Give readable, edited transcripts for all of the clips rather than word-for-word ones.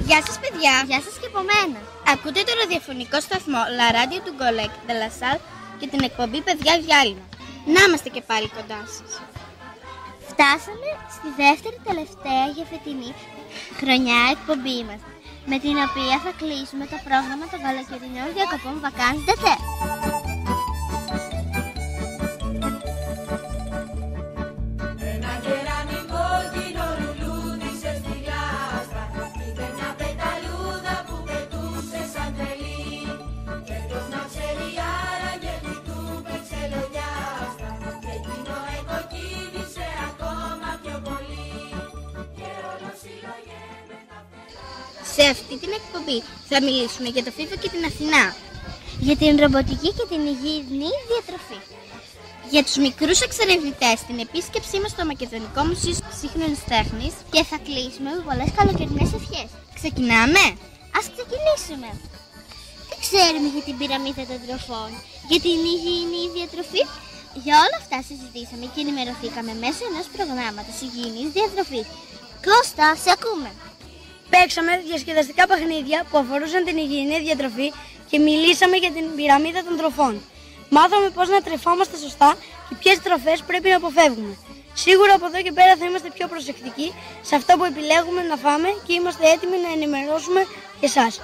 Γεια σας παιδιά! Γεια σας και από μένα! Ακούτε το ραδιοφωνικό σταθμό La Radio του Γκολέκ de la Salle και την εκπομπή Παιδιά Διάλειμμα. Να είμαστε και πάλι κοντά σας. Φτάσαμε στη δεύτερη τελευταία για φετινή χρονιά εκπομπή μας, με την οποία θα κλείσουμε το πρόγραμμα των καλοκαιρινών διακοπών Vacances d'été. Σε αυτή την εκπομπή θα μιλήσουμε για το Φίβο και την Αθηνά, για την ρομποτική και την υγιεινή διατροφή, για τους μικρούς εξερευνητές, την επίσκεψή μας στο Μακεδονικό Μουσείο Σύγχρονης Τέχνης και θα κλείσουμε με πολλές καλοκαιρινές ευχές. Ξεκινάμε? Ας ξεκινήσουμε! Τι ξέρουμε για την πυραμίδα των τροφών, για την υγιεινή διατροφή? Για όλα αυτά συζητήσαμε και ενημερωθήκαμε μέσω ενός προγράμματος υγιεινής διατροφής. Κώστα, σε ακούμε! Παίξαμε διασκεδαστικά παιχνίδια που αφορούσαν την υγιεινή διατροφή και μιλήσαμε για την πυραμίδα των τροφών. Μάθαμε πώς να τρεφόμαστε σωστά και ποιες τροφές πρέπει να αποφεύγουμε. Σίγουρα από εδώ και πέρα θα είμαστε πιο προσεκτικοί σε αυτά που επιλέγουμε να φάμε και είμαστε έτοιμοι να ενημερώσουμε και εσάς.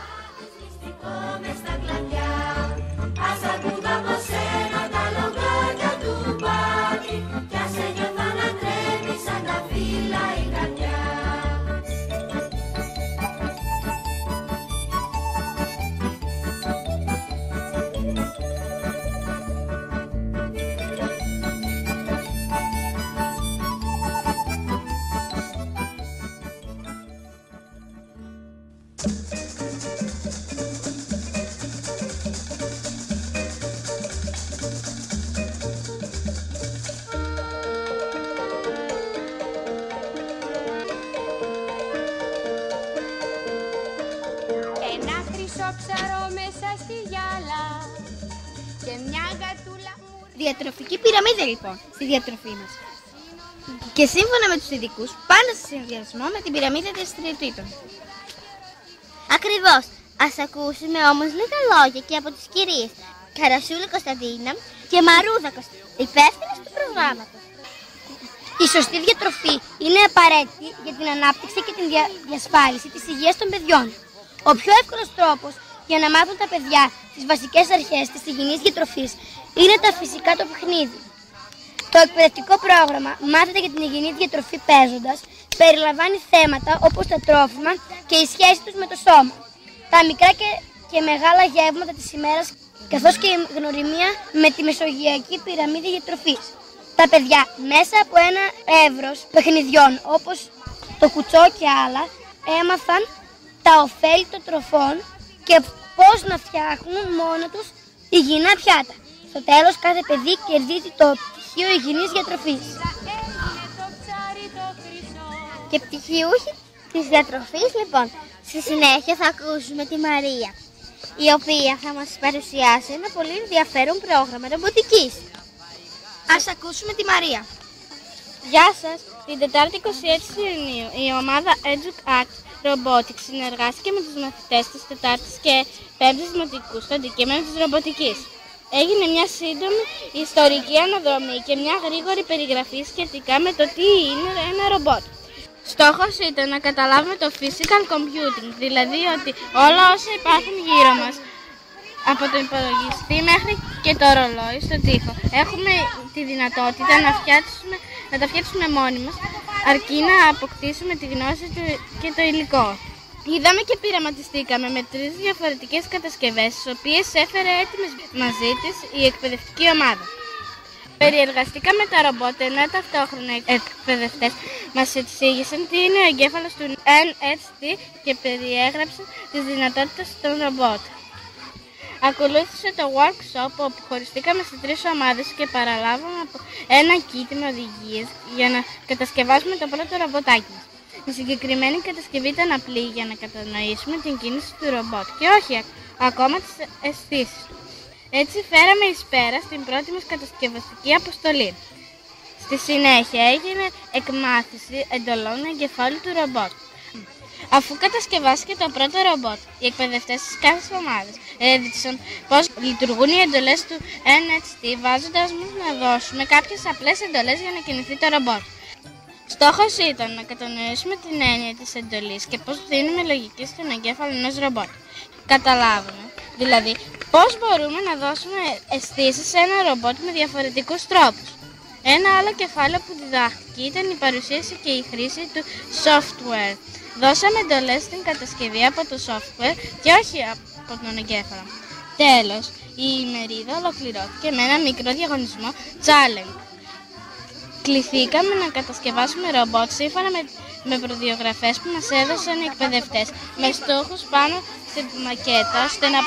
Διατροφική πυραμίδα λοιπόν στη διατροφή μας. Και σύμφωνα με τους ειδικούς, πάντα σε συνδυασμό με την πυραμίδα δραστηριοτήτων. Ακριβώς. Ας ακούσουμε όμως λίγα λόγια και από τις κυρίες Καρασούλη Κωνσταντίνα και Μαρούδα Κωνσταντίνα, υπεύθυνες του προγράμματος. Η σωστή διατροφή είναι απαραίτητη για την ανάπτυξη και την διασφάλιση της υγείας των παιδιών. Ο πιο εύκολος τρόπος για να μάθουν τα παιδιά τις βασικές αρχές της υγιεινής διατροφής είναι τα φυσικά το παιχνίδι. Το εκπαιδευτικό πρόγραμμα «Μάθετε για την υγιεινή διατροφή παίζοντας» περιλαμβάνει θέματα όπως τα τρόφιμα και η σχέση τους με το σώμα, τα μικρά και μεγάλα γεύματα της ημέρας, καθώς και η γνωριμία με τη μεσογειακή πυραμίδα διατροφής. Τα παιδιά μέσα από ένα εύρος παιχνιδιών όπως το κουτσό και άλλα έμαθαν τα ωφέλη των τροφών και πώς να φτιάχνουν μόνο τους υγιεινά πιάτα. Στο τέλος, κάθε παιδί κερδίζει το πτυχίο υγιεινής διατροφής. Και πτυχιούχοι της διατροφής, λοιπόν, στη συνέχεια θα ακούσουμε τη Μαρία, η οποία θα μας παρουσιάσει ένα πολύ ενδιαφέρον πρόγραμμα ρομποτικής. Ας ακούσουμε τη Μαρία. Γεια σας! Την Τετάρτη 26 Ιουνίου η ομάδα EducAct Robotics συνεργάστηκε με τους μαθητές της Τετάρτης και Πέμπτης Δημοτικού στο αντικείμενο της ρομποτικής. Έγινε μια σύντομη ιστορική αναδρομή και μια γρήγορη περιγραφή σχετικά με το τι είναι ένα ρομπότ. Στόχος ήταν να καταλάβουμε το physical computing, δηλαδή ότι όλα όσα υπάρχουν γύρω μας, από τον υπολογιστή μέχρι και το ρολόι στον τοίχο, έχουμε τη δυνατότητα να τα φτιάξουμε μόνοι μας, αρκεί να αποκτήσουμε τη γνώση και το υλικό. Είδαμε και πειραματιστήκαμε με 3 διαφορετικές κατασκευές, τις οποίες έφερε έτοιμες μαζί της η εκπαιδευτική ομάδα. Περιεργαστήκαμε τα ρομπότ, ενώ ταυτόχρονα οι εκπαιδευτές μας εξήγησαν τι είναι ο εγκέφαλος του NHT και περιέγραψαν τις δυνατότητες των ρομπότ. Ακολούθησε το workshop όπου χωριστήκαμε σε 3 ομάδες και παραλάβαμε από ένα kit με οδηγίες για να κατασκευάσουμε το πρώτο ρομποτάκι μας. Η συγκεκριμένη κατασκευή ήταν απλή για να κατανοήσουμε την κίνηση του ρομπότ και όχι ακόμα τις αισθήσεις. Έτσι φέραμε εις πέρα στην πρώτη μας κατασκευαστική αποστολή. Στη συνέχεια έγινε εκμάθηση εντολών εγκεφάλου του ρομπότ. Αφού κατασκευάστηκε το πρώτο ρομπότ, οι εκπαιδευτές της κάθε ομάδας έδειξαν πώς λειτουργούν οι εντολές του NHT, βάζοντας μας να δώσουμε κάποιες απλές εντολές για να κινηθεί το ρομπότ. Στόχος ήταν να κατανοήσουμε την έννοια της εντολής και πώς δίνουμε λογική στον εγκέφαλο ενός ρομπότ. Καταλάβαμε, δηλαδή, πώς μπορούμε να δώσουμε αισθήσεις σε ένα ρομπότ με διαφορετικούς τρόπους. Ένα άλλο κεφάλαιο που διδάχτηκε ήταν η παρουσίαση και η χρήση του software. Δώσαμε εντολές στην κατασκευή από το software και όχι από τον εγκέφαλο. Τέλος, η ημερίδα ολοκληρώθηκε με ένα μικρό διαγωνισμό challenge. Κληθήκαμε να κατασκευάσουμε ρομπότ σύμφωνα με προδιαγραφές που μας έδωσαν οι εκπαιδευτές, με στόχους πάνω στην μακέτα, ώστε να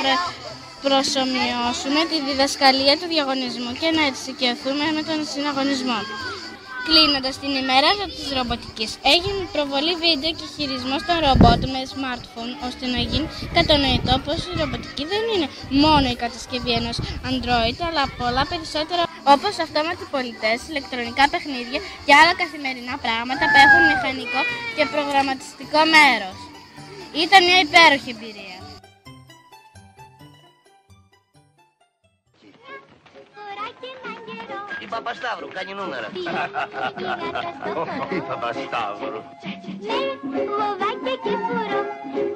προσομοιώσουμε τη διδασκαλία του διαγωνισμού και να εξοικειωθούμε με τον συναγωνισμό. Κλείνοντας την ημέρα της ρομποτικής, έγινε προβολή βίντεο και χειρισμός των ρομπότ με smartphone, ώστε να γίνει κατανοητό πως η ρομποτική δεν είναι μόνο η κατασκευή ενός Android, αλλά πολλά περισσότερα, όπως αυτόματοι πολιτές, ηλεκτρονικά παιχνίδια και άλλα καθημερινά πράγματα που έχουν μηχανικό και προγραμματιστικό μέρος. Ήταν μια υπέροχη εμπειρία. Η Παπασταύρου κάνει νούμερα. Η Παπασταύρου. Ναι, βοβάκια και φουρό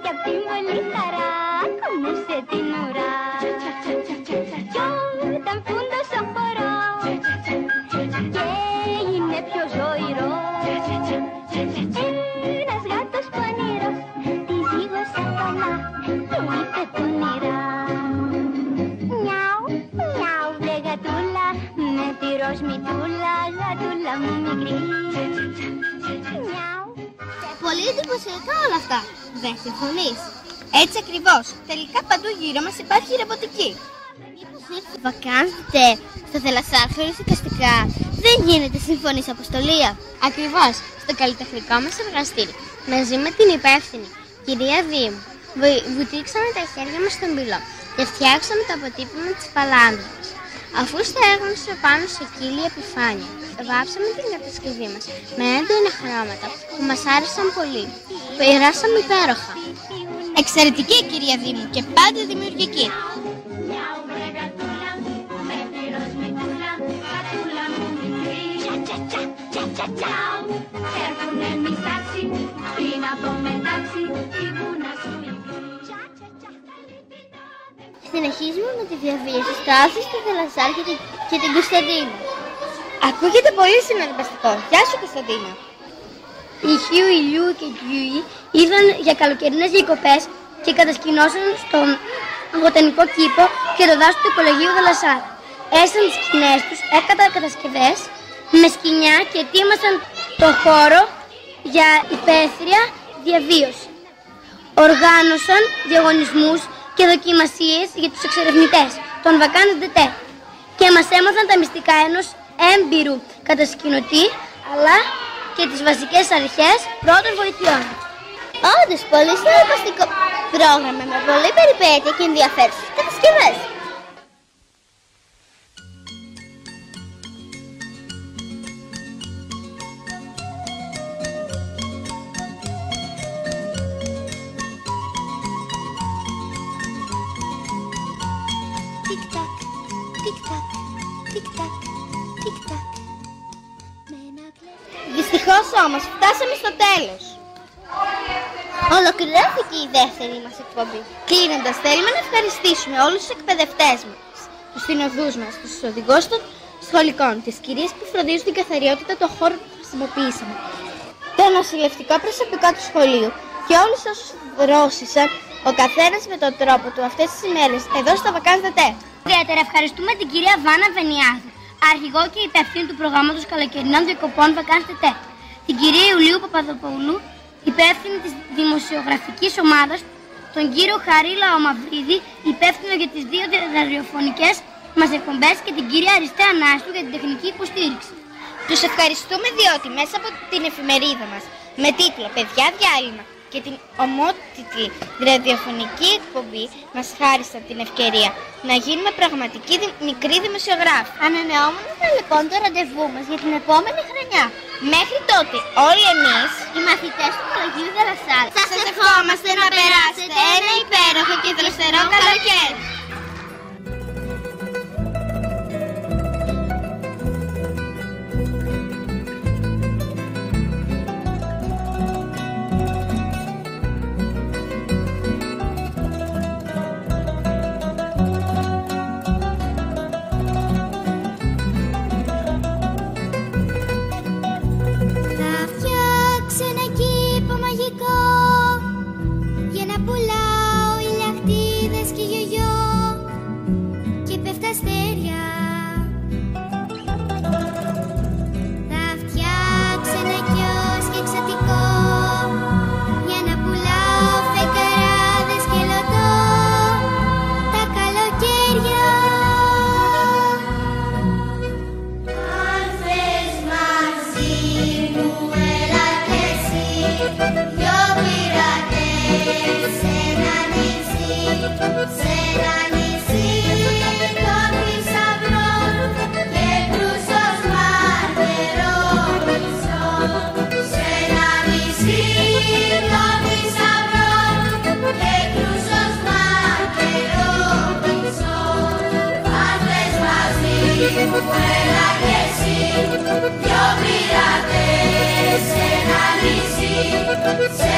κι απ' την πολύ χαρά κουνούσε την ουρά. Κι όταν φούντωσε ο χορό και είναι πιο ζωηρό, ένας γάτος πονηρός τη ζήγωσε καλά και είπε πονηρά. Μιαου, μιαου βρε γατούλα, με τη ροζ μητούλα, γατούλα μου μικρή. Μιαου. Πολύ εντυπωσιακά όλα αυτά. Δεν συμφωνείς? Έτσι ακριβώς. Τελικά παντού γύρω μας υπάρχει ρομποτική. Μήπως ήρθε βακάνσετε στο θαλασσάρχιο ησυχαστικά? Δεν γίνεται, συμφωνείς, αποστολία? Ακριβώς. Στο καλλιτεχνικό μας εργαστήριο, μαζί με την υπεύθυνη, κυρία Δήμου, βουτήξαμε τα χέρια μας στον πυλό και φτιάξαμε το αποτύπωμα της παλάνδρας. Αφού στέγνωσε πάνω σε κύλια επιφάνεια, βάψαμε την κατασκευή μας με έντονα χρώματα που μας άρεσαν πολύ. Περάσαμε υπέροχα. Εξαιρετική, κυρία Δήμου, και πάντα δημιουργική. Συνεχίζουμε με τη διαβίωση στο άθιστο Θαλασσάρχη και την Κωνσταντίνα. Ακούγεται πολύ συναρπαστικό. Γεια σου, Κωνσταντίνα. Οι Χιου, η Λιού και η Γιούι είδαν για καλοκαιρινές διακοπές και κατασκηνώσαν στον βοτανικό κήπο και το δάσο του οικολογίου Θαλασσάρ. Έστειλαν τις σκηνές τους, έκαναν κατασκευές με σκηνιά και ετοίμασαν το χώρο για υπαίθρια διαβίωση. Οργάνωσαν διαγωνισμούς και δοκιμασίες για τους εξερευνητές των Vacances d'été και μας έμαθαν τα μυστικά ενός έμπειρου κατασκηνωτή, αλλά και τις βασικές αρχές πρώτων βοηθειών. Όντως, πολύ συναρπαστικό πρόγραμμα με πολλή περιπέτεια και ενδιαφέρουσες κατασκευές. Τικ-τακ, τικ-τακ, τικ-τακ, τικ-τακ. Δυστυχώς όμως φτάσαμε στο τέλος. Ολοκληρώθηκε η δεύτερη μας εκπομπή. Κλείνοντας, θέλουμε να ευχαριστήσουμε όλους τους εκπαιδευτές μας, τους συνοδούς μας, τους οδηγούς των σχολικών, τις κυρίες που φροντίζουν την καθαριότητα των χώρων που χρησιμοποιήσαμε, το νοσηλευτικό προσωπικό του σχολείου και όλους όσους δρόσησαν ο καθένας με τον τρόπο του αυτές τις ημέρες εδώ στα Vacances d'été. Ιδιαίτερα ευχαριστούμε την κυρία Βάνα Βενιάδου αρχηγό και υπεύθυνη του προγράμματος καλοκαιρινών διακοπών Vacances d'été, την κυρία Ιουλίου Παπαδοπούλου, υπεύθυνη της δημοσιογραφικής ομάδας, τον κύριο Χαρίλα Ομαυρίδη, υπεύθυνο για τις 2 ραδιοφωνικές μας εκπομπές και την κυρία Αριστέα Ανάστου για την τεχνική υποστήριξη. Τους ευχαριστούμε διότι μέσα από την εφημερίδα μας με τίτλο «Παιδιά Διάλειμμα» και την ομότιτλη ραδιοφωνική εκπομπή μας χάρισαν την ευκαιρία να γίνουμε πραγματικοί μικροί δημοσιογράφοι. Ανανεώμαστε λοιπόν το ραντεβού μας για την επόμενη χρονιά. Μέχρι τότε όλοι εμείς, οι μαθητές του Κολεγίου Δελασάλ, σας ευχόμαστε να περάσετε ένα υπέροχο και δροσερό καλοκαίρι. για να πουλάω ηλιακτίδες και γιογιό και πέφτα αστέρια. Θα φτιάξω ένα κιόσκι εξωτικό για να πουλάω φεγγαράδες και λωτό τα καλοκαίρια. Αν θες μαζί μου έλα και εσύ, δυο πειρατές σε ένα νησί, σε ένα νησί των θησαυρών και κρούσος μαρμερόμισων. Σε ένα νησί των θησαυρών και κρούσος μαρμερόμισων. Αν θες μαζί μου έλα και εσύ, δυο πειρατές σε ένα νησί, σε